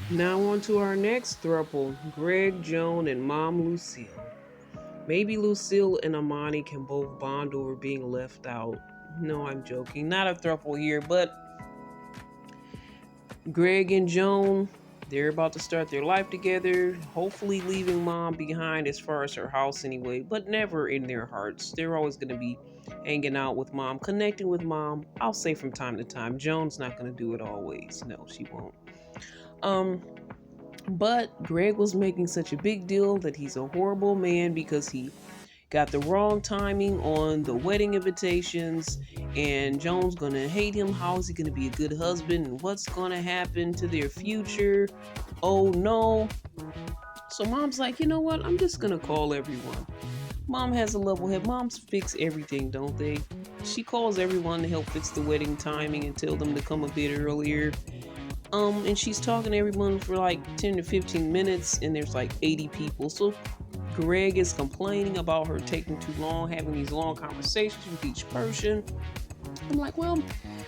Now on to our next throuple, Greg, Joan, and Mom Lucille. Maybe Lucille and Amani can both bond over being left out. No, I'm joking. Not a throuple here, but Greg and Joan, they're about to start their life together, hopefully leaving Mom behind as far as her house anyway, but never in their hearts. They're always going to be hanging out with Mom, connecting with Mom. I'll say from time to time. Joan's not going to do it always. No, she won't. Um, but Greg was making such a big deal that he's a horrible man because he got the wrong timing on the wedding invitations, and Joan's gonna hate him. How is he gonna be a good husband? And what's gonna happen to their future? Oh no. So Mom's like, you know what? I'm just gonna call everyone. Mom has a level head. Moms fix everything, don't they? She calls everyone to help fix the wedding timing and tell them to come a bit earlier. And she's talking to everyone for like 10 to 15 minutes, and there's like 80 people. So Greg is complaining about her taking too long, having these long conversations with each person. I'm like, well,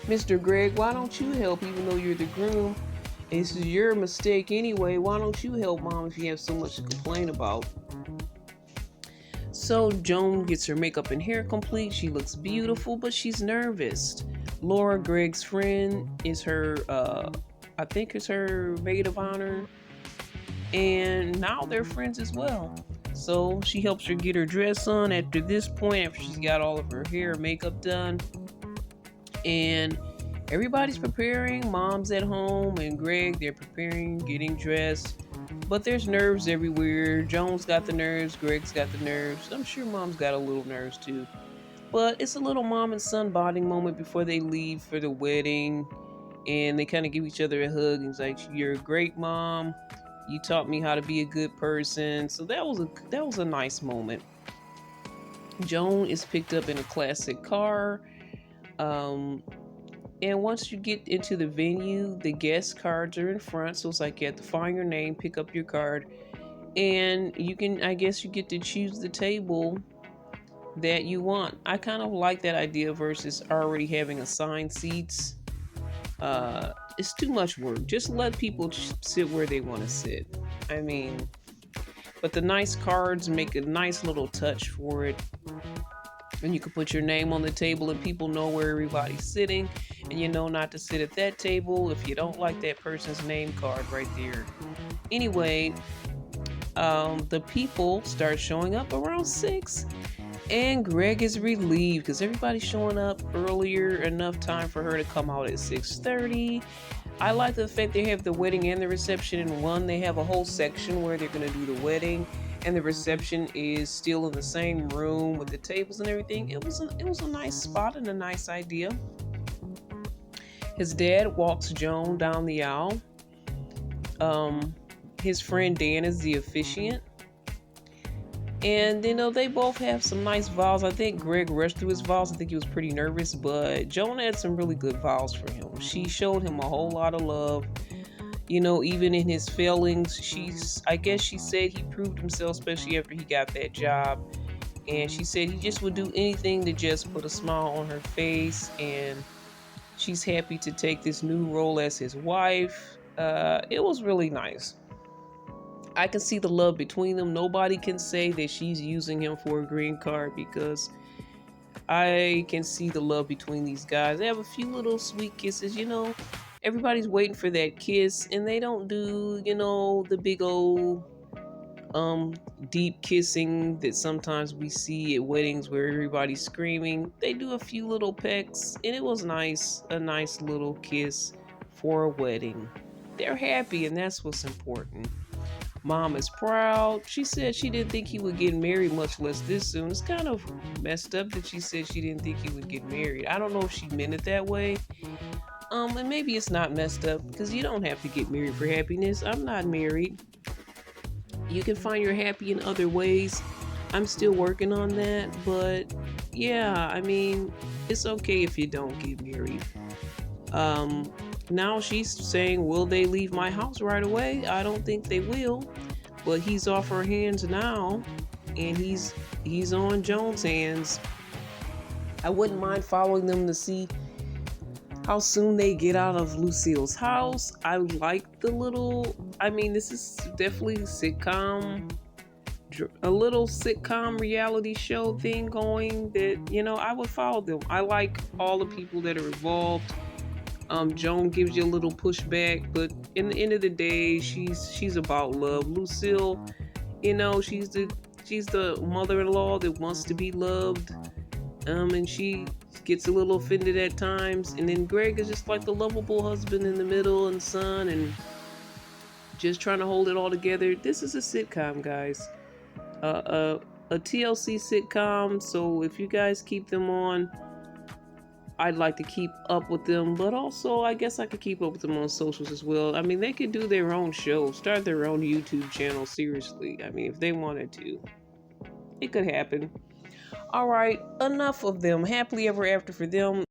Mr. Greg, why don't you help even though you're the groom? This is your mistake anyway. Why don't you help Mom if you have so much to complain about? So Joan gets her makeup and hair complete. She looks beautiful, but she's nervous. Laura, Greg's friend, is her, I think is her maid of honor. And now they're friends as well. So she helps her get her dress on after this point, after she's got all of her hair and makeup done. And everybody's preparing. Mom's at home, and Greg, they're preparing, getting dressed. But there's nerves everywhere. Joan's got the nerves, Greg's got the nerves. I'm sure Mom's got a little nerves too. But it's a little mom and son bonding moment before they leave for the wedding. And they kind of give each other a hug. And it's like, "You're a great mom. You taught me how to be a good person." So that was a nice moment. Joan is picked up in a classic car. Um, and once you get into the venue, the guest cards are in front. So it's like you have to find your name, pick up your card, and you can, I guess, you get to choose the table that you want. I kind of like that idea versus already having assigned seats. It's too much work. Just let people sit where they want to sit. I mean, but the nice cards make a nice little touch for it. And you can put your name on the table and people know where everybody's sitting. And you know not to sit at that table if you don't like that person's name card right there. Anyway, the people start showing up around 6. And Greg is relieved because everybody's showing up earlier, enough time for her to come out at 6:30. I like the fact they have the wedding and the reception in one. They have a whole section where they're going to do the wedding, and the reception is still in the same room with the tables and everything. It was a nice spot and a nice idea. His dad walks Joan down the aisle. His friend Dan is the officiant. And they both have some nice vows. I think Greg rushed through his vows. I think he was pretty nervous, but Joan had some really good vows for him. She showed him a whole lot of love. Even in his failings, I guess she said he proved himself, especially after he got that job. And she said he just would do anything to just put a smile on her face. And she's happy to take this new role as his wife. It was really nice. I can see the love between them. Nobody can say that she's using him for a green card because I can see the love between these guys. They have a few little sweet kisses, Everybody's waiting for that kiss, and they don't do, the big old deep kissing that sometimes we see at weddings where everybody's screaming. They do a few little pecks, and it was nice, a nice little kiss for a wedding. They're happy, and that's what's important. Mom is proud. She said she didn't think he would get married, much less this soon. It's kind of messed up that she said she didn't think he would get married. I don't know if she meant it that way. And maybe it's not messed up because you don't have to get married for happiness. I'm not married. You can find your happy in other ways. I'm still working on that, but yeah, I mean, it's okay if you don't get married. Now she's saying, will they leave my house right away? I don't think they will, but he's off her hands now, and he's on Joan's hands. I wouldn't mind following them to see how soon they get out of Lucille's house. I like the little, I mean, this is definitely sitcom, a little sitcom reality show thing going that, I would follow them. I like all the people that are involved. Joan gives you a little pushback, but in the end of the day, she's about love. Lucille, she's the mother-in-law that wants to be loved, and she gets a little offended at times. And then Greg is just like the lovable husband in the middle and son, and just trying to hold it all together. This is a sitcom, guys. A TLC sitcom. So if you guys keep them on, I'd like to keep up with them, but also I guess I could keep up with them on socials as well. I mean, they could do their own show, start their own YouTube channel. Seriously, I mean, if they wanted to, it could happen. All right, enough of them. Happily ever after for them.